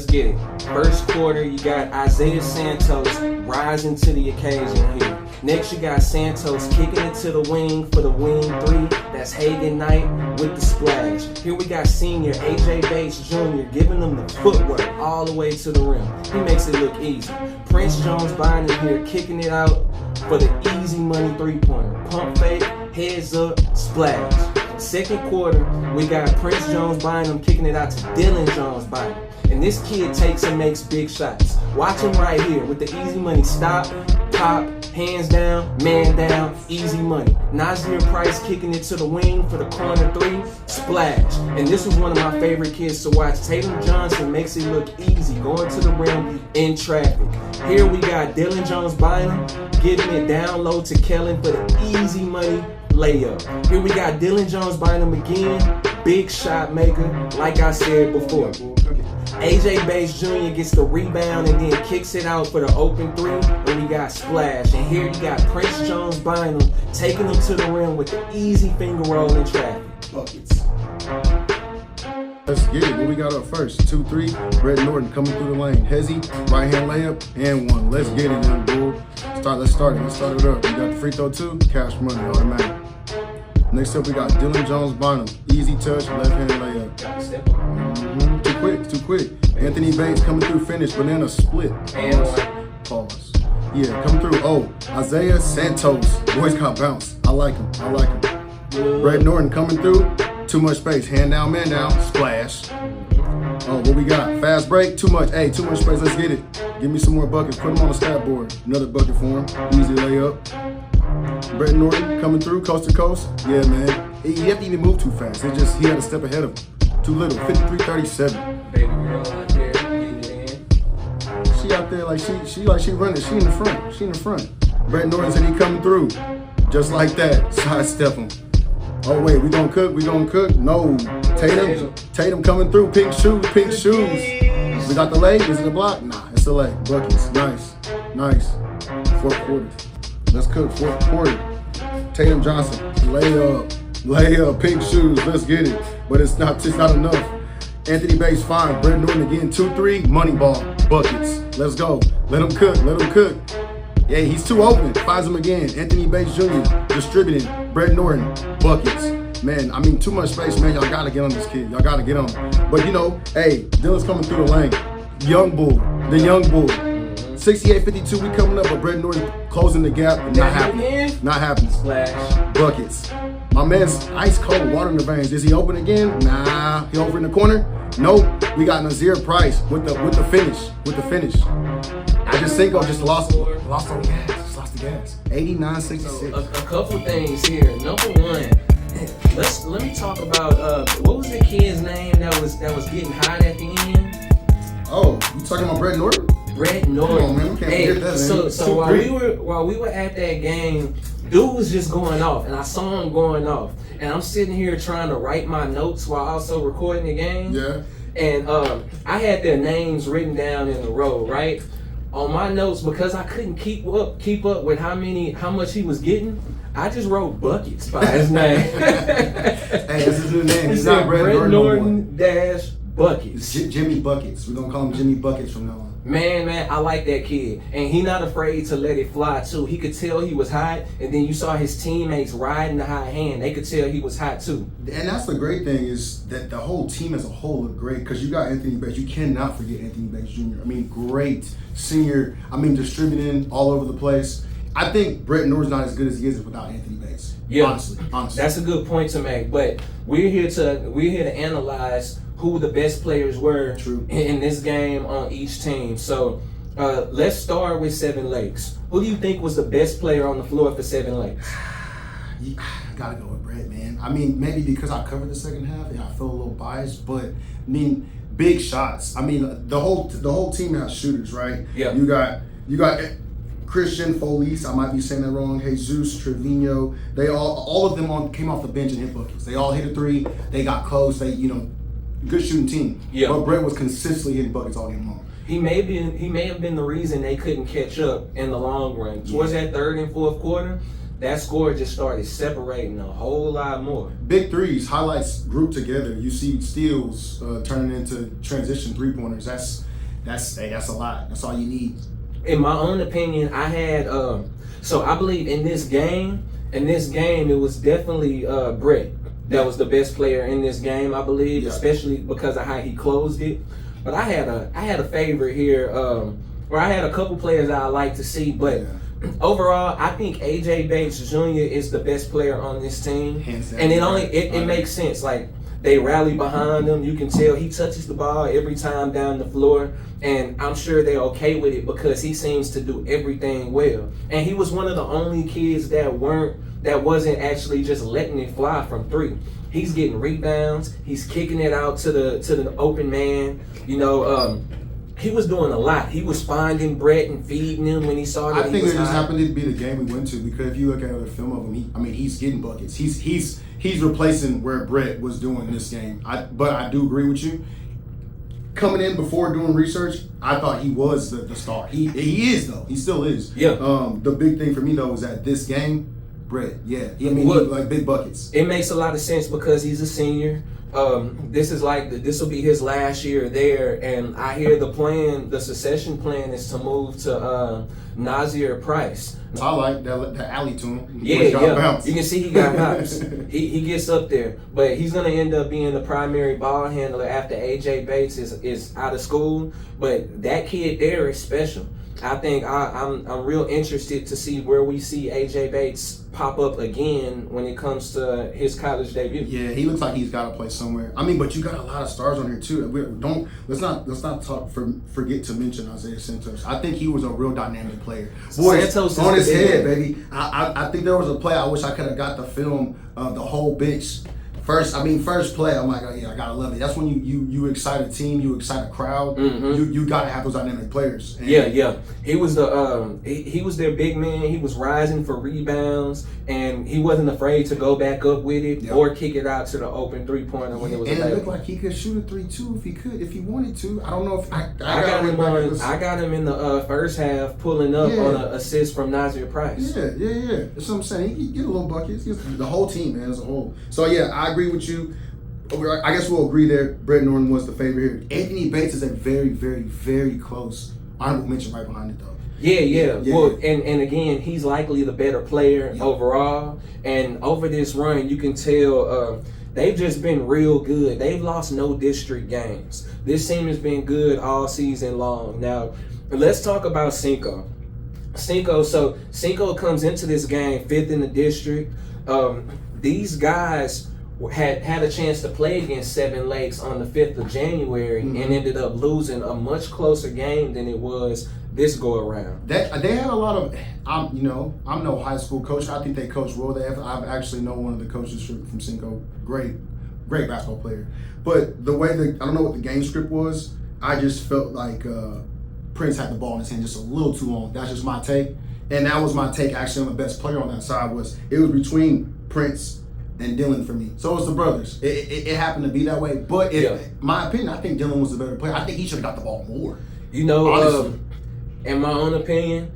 get it. First quarter, you got Isaiah Santos rising to the occasion here. Next, you got Santos kicking it to the wing for the wing three. That's Hagan Knight with the splash. Here we got senior AJ Bates Jr. giving them the footwork all the way to the rim. He makes it look easy. Prince Jones Bynum here kicking it out for the easy money three-pointer. Pump fake, heads up, splash. Second quarter, we got Prince Jones Bynum kicking it out to Dylan Jones Bynum. And this kid takes and makes big shots. Watch him right here with the easy money stop, pop, hands down, man down, easy money. Nazir Price kicking it to the wing for the corner three, splash. And this was one of my favorite kids to watch. Tatum Johnson makes it look easy, going to the rim in traffic. Here we got Dylan Jones Bynum giving it down low to Kellen for the easy money layup. Here we got Dylan Jones Bynum again, big shot maker, like I said before. AJ Bates Jr. gets the rebound and then kicks it out for the open three, and we got splash. And here you got Prince Jones Bynum taking them to the rim with the easy finger roll in traffic. Buckets. Let's get it. What we got up first? 2-3. Brett Norton coming through the lane. Hezzy, right hand layup, and one. Let's get it, young bull. Let's start it up. We got the free throw too. Cash money, automatic. Next up, we got Dylan Jones Bynum. Easy touch, left hand layup. Too quick. Anthony Bates coming through, finish, banana split. Pause. Yeah, coming through. Oh, Isaiah Santos. Boys got bounce. I like him. Brett Norton coming through. Too much space. Hand down, man down. Splash. Oh, what we got? Fast break. Too much. Hey, too much space. Let's get it. Give me some more buckets. Put them on the stat board. Another bucket for him. Easy layup. Brett Norton coming through coast to coast. Yeah, man. He have to even move too fast. He had a step ahead of him. Too little. 53-37. Baby girl out there getting it in. She out there like she running. She in the front. Brett Norton said he coming through. Just like that. Sidestep him. Oh wait, we gonna cook? No. Tatum coming through. Pink shoes. We got the leg. Is it a block? Nah, it's a leg. Buckets. Nice. Fourth quarter. Let's cook. Fourth quarter. Tatum Johnson. Layup. Pink shoes. Let's get it. But it's not enough. Anthony Bates fine. Brett Norton again. 2-3. Money ball. Buckets. Let's go. Let him cook. Yeah, he's too open. Finds him again. Anthony Bates Jr. distributing. Brett Norton. Buckets. Man, I mean, too much space, man. Y'all gotta get on this kid. Y'all gotta get on him. But you know, hey, Dylan's coming through the lane. The young bull. 68-52, we coming up, but Brett Norton closing the gap. Not happening. Splash. Buckets. My man's ice cold, water in the veins. Is he open again? Nah. He over in the corner? Nope. We got Nazir Price with the finish. Cinco just lost on gas. Just lost the gas. 89-66. A couple things here. Number one, let me talk about what was the kid's name that was getting hot at the end? Oh, you talking about Brett Norton? Brett Norton. Come on, man. We can't forget that, man. So while we were at that game, dude was just going off, and I saw him going off, and I'm sitting here trying to write my notes while also recording the game. Yeah. And I had their names written down in a row, right? On my notes, because I couldn't keep up with how much he was getting, I just wrote Buckets by his name. Hey, this is his name. He's not Brett Norton dash Buckets. Jimmy Buckets. We're gonna call him Jimmy Buckets from now on. Man, I like that kid. And he not afraid to let it fly too. He could tell he was hot, and then you saw his teammates riding the high hand. They could tell he was hot too. And that's the great thing is that the whole team as a whole looked great because you got Anthony Bates. You cannot forget Anthony Bates Jr. I mean, great senior. I mean, distributing all over the place. I think Brett Norton's not as good as he is without Anthony Bates. Yeah, honestly. That's a good point to make. But we're here to analyze who the best players were in this game on each team. So let's start with Seven Lakes. Who do you think was the best player on the floor for Seven Lakes? Gotta go with Brett, man. I mean, maybe because I covered the second half, and I feel a little biased, but I mean, big shots. I mean, the whole team has shooters, right? Yeah. You got Christian Felice, I might be saying that wrong. Jesus Trevino, they all of them came off the bench and hit buckets. They all hit a three. They got close. They good shooting team. Yeah. But Brett was consistently hitting buckets all game long. He may have been the reason they couldn't catch up in the long run. Towards that third and fourth quarter, that score just started separating a whole lot more. Big threes, highlights grouped together. You see steals turning into transition three-pointers. That's a lot. That's all you need. In my own opinion, I had so I believe in this game, it was definitely Brett that was the best player in this game, I believe, especially because of how he closed it. But I had a favorite here, or I had a couple players that I like to see, but overall, I think AJ Bates Jr. is the best player on this team. And it makes sense. Like, they rally behind him. You can tell he touches the ball every time down the floor. And I'm sure they're okay with it because he seems to do everything well. And he was one of the only kids that wasn't actually just letting it fly from three. He's getting rebounds. He's kicking it out to the open man. You know, he was doing a lot. He was finding Brett and feeding him when he saw that. I think it just happened to be the game we went to, because if you look at the film of him, he's getting buckets. He's replacing where Brett was doing this game. But I do agree with you. Coming in before doing research, I thought he was the star. He is, though. He still is. Yeah. The big thing for me, though, was that this game, Brett, he like big buckets. It makes a lot of sense because he's a senior. This will be his last year there, and I hear the succession plan is to move to Nazir Price. I like that alley to him. Yeah. You can see he got hops. he gets up there, but he's gonna end up being the primary ball handler after AJ Bates is out of school. But that kid there is special. I think I'm real interested to see where we see AJ Bates pop up again when it comes to his college debut. Yeah, he looks like he's got to play somewhere. But you got a lot of stars on here too. Let's not forget to mention Isaiah Santos. I think he was a real dynamic player. Boy, Santos on his head, baby. I think there was a play I wish I could have got the film of the whole bench. First play, I'm like, oh yeah, I gotta love it. That's when you excite a team, you excite a crowd. Mm-hmm. You gotta have those dynamic players. And he was he was their big man. He was rising for rebounds, and he wasn't afraid to go back up with it or kick it out to the open 3-pointer when it was available. And it looked like he could shoot a 3 too if he wanted to. I don't know if I got him in the first half pulling up on an assist from Nazir Price. Yeah. That's what I'm saying. He get a little buckets. The whole team, man, as a whole. So yeah, I agree with you. I guess we'll agree there. Brett Norton was the favorite here. Anthony Bates is a very, very, very close honorable mention right behind it, though. Yeah. Well, and again, he's likely the better player overall. And over this run, you can tell they've just been real good. They've lost no district games. This team has been good all season long. Now, let's talk about Cinco. Cinco comes into this game 5th in the district. These guys had a chance to play against Seven Lakes on the 5th of January and ended up losing a much closer game than it was this go around. They had a lot of, I'm no high school coach. I think they coach well. I've actually known one of the coaches from Cinco. Great basketball player. But the way I don't know what the game script was. I just felt like Prince had the ball in his hand just a little too long. That's just my take. And that was my take actually on the best player on that side. It was between Prince and Dylan for me. So it was the brothers. It happened to be that way. But my opinion, I think Dylan was the better player. I think he should have got the ball more. In my own opinion,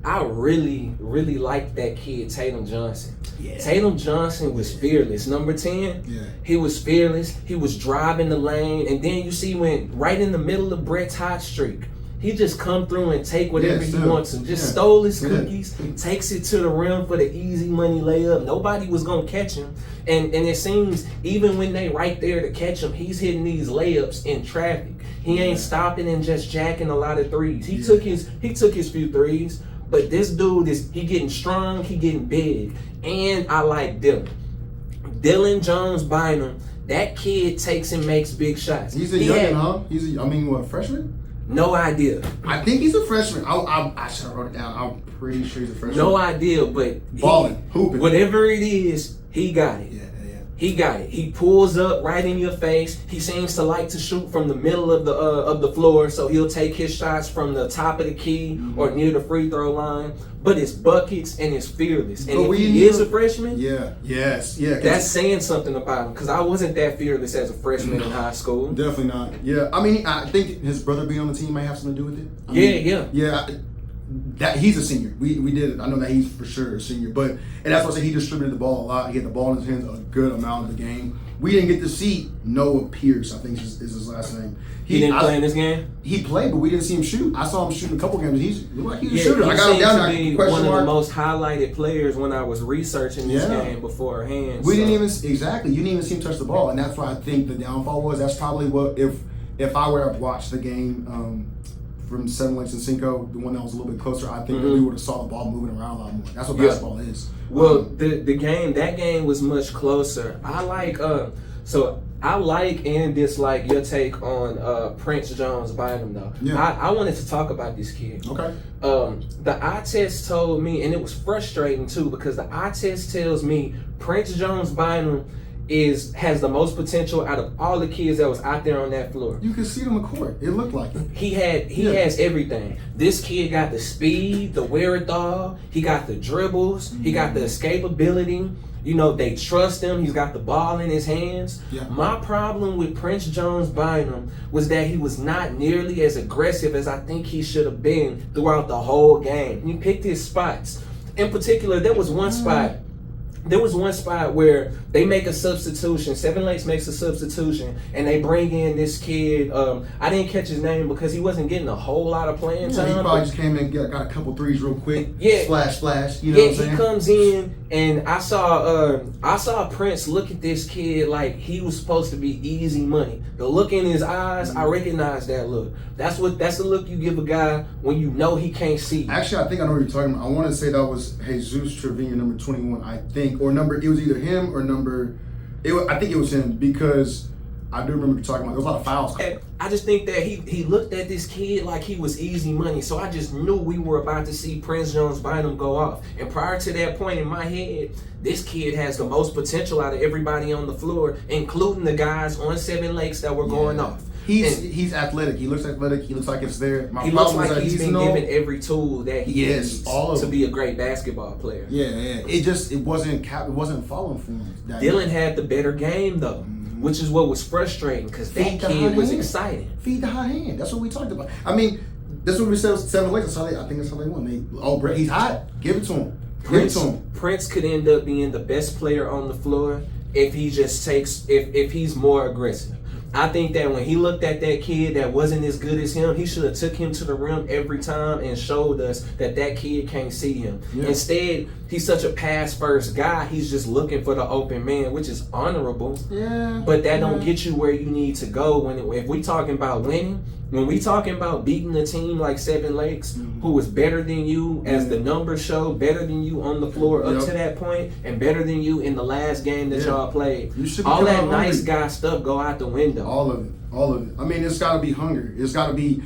I really, really liked that kid, Tatum Johnson. Yeah. Tatum Johnson was fearless. Number 10, he was fearless. He was driving the lane. And then you see when right in the middle of Brett's hot streak, he just come through and take whatever he wants to. Just stole his cookies, takes it to the rim for the easy money layup. Nobody was going to catch him. And it seems even when they right there to catch him, he's hitting these layups in traffic. He ain't stopping and just jacking a lot of threes. He took his few threes, but this dude he getting strong, he getting big. And I like Dylan. Dylan Jones Bynum, that kid takes and makes big shots. He's a youngin', huh? He's what, freshman? No idea. I think he's a freshman. I should have wrote it down. I'm pretty sure he's a freshman. No idea, but balling, hooping. Whatever it is, he got it. Yeah. He got it. He pulls up right in your face. He seems to like to shoot from the middle of the floor, so he'll take his shots from the top of the key or near the free throw line. But it's buckets and it's fearless. And if he is a freshman, that's saying something about him, because I wasn't that fearless as a freshman in high school. Definitely not. Yeah, I think his brother being on the team may have something to do with it. Yeah. That he's a senior. We did it. I know that he's for sure a senior. And that's why I say he distributed the ball a lot. He had the ball in his hands a good amount of the game. we didn't get to see Noah Pierce, I think is his last name. He didn't play in this game? He played, but we didn't see him shoot. I saw him shoot in a couple games. He looked like he was a Yeah, shooter. he I got him down seems to be there. one of the most highlighted players when I was researching this game beforehand. We didn't even you didn't even see him touch the ball, and that's why I think the downfall was. That's probably what if I were to watch the game from Seven Lakes and Cinco, the one that was a little bit closer, I think that we would have saw the ball moving around a lot more. That's what basketball is. Well, that game was much closer. I like and dislike your take on Prince Jones Bynum though. Yeah. I wanted to talk about this kid. Okay. The eye test told me, and it was frustrating too, because the eye test tells me Prince Jones Bynum has the most potential out of all the kids that was out there on that floor. You could see it on the court. It looked like it. He has everything. This kid got the speed, the wherewithal, he got the dribbles, he got the escapability. You know, they trust him. He's got the ball in his hands. Yeah. My problem with Prince Jones Bynum was that he was not nearly as aggressive as I think he should have been throughout the whole game. He picked his spots. In particular, there was one spot where they make a substitution. Seven Lakes makes a substitution, and they bring in this kid. I didn't catch his name because he wasn't getting a whole lot of playing time. He probably just came in and got a couple threes real quick. Yeah. Splash. You know what I'm saying? He comes in, and I saw Prince look at this kid like he was supposed to be easy money. The look in his eyes, I recognize that look. That's the look you give a guy when you know he can't see. Actually, I think I know what you're talking about. I want to say that was Jesus Trevino, number 21, I think, or it was either him or I think it was him, because I do remember you talking about there was a lot of fouls. I just think that he looked at this kid like he was easy money. So I just knew we were about to see Prince Jones Bynum go off. And prior to that point in my head, this kid has the most potential out of everybody on the floor, including the guys on Seven Lakes that were going off. He's athletic. He looks athletic. He looks like it's there. He looks like he's been given every tool that he needs to be a great basketball player. Yeah. It wasn't falling for him. Dylan had the better game though, which is what was frustrating because that kid was exciting. Feed the hot hand. That's what we talked about. I mean, that's what we said. Seven Lakes. I think that's how they won. Brett, he's hot. Give it to him. Prince could end up being the best player on the floor if he just if he's more aggressive. I think that when he looked at that kid that wasn't as good as him, he should have took him to the rim every time and showed us that kid can't see him. Yeah. Instead, he's such a pass-first guy, he's just looking for the open man, which is honorable. Yeah. But that don't get you where you need to go if we talking about winning. When we talking about beating a team like Seven Lakes, who was better than you, as the numbers show, better than you on the floor up to that point, and better than you in the last game that y'all played, all that nice guy stuff go out the window. All of it. I mean, it's got to be hunger. It's got to be,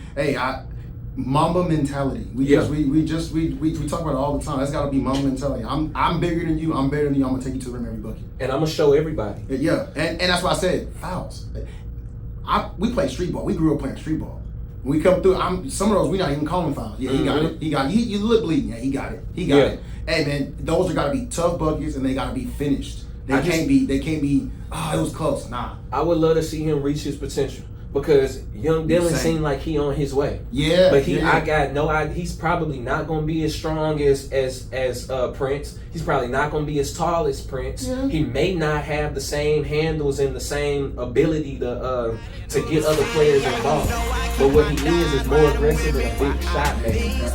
Mamba mentality. We talk about it all the time. It's got to be Mamba mentality. I'm bigger than you. I'm better than you. I'm gonna take you to the rim every bucket. And I'm gonna show everybody. Yeah, and that's why I said fouls. We play street ball. We grew up playing street ball. When we come through, some of those we not even calling fouls. Yeah, he got it. He got it. You look bleeding. Yeah, he got it. It. Hey man, those are got to be tough buckets and they got to be finished. They can't be. Oh, it was close. Nah. I would love to see him reach his potential because young Dylan seemed like he on his way. Yeah. But I got no idea. He's probably not gonna be as strong as Prince. He's probably not gonna be as tall as Prince. Yeah. He may not have the same handles and the same ability to get other players involved. But what he is more aggressive and a big shot maker.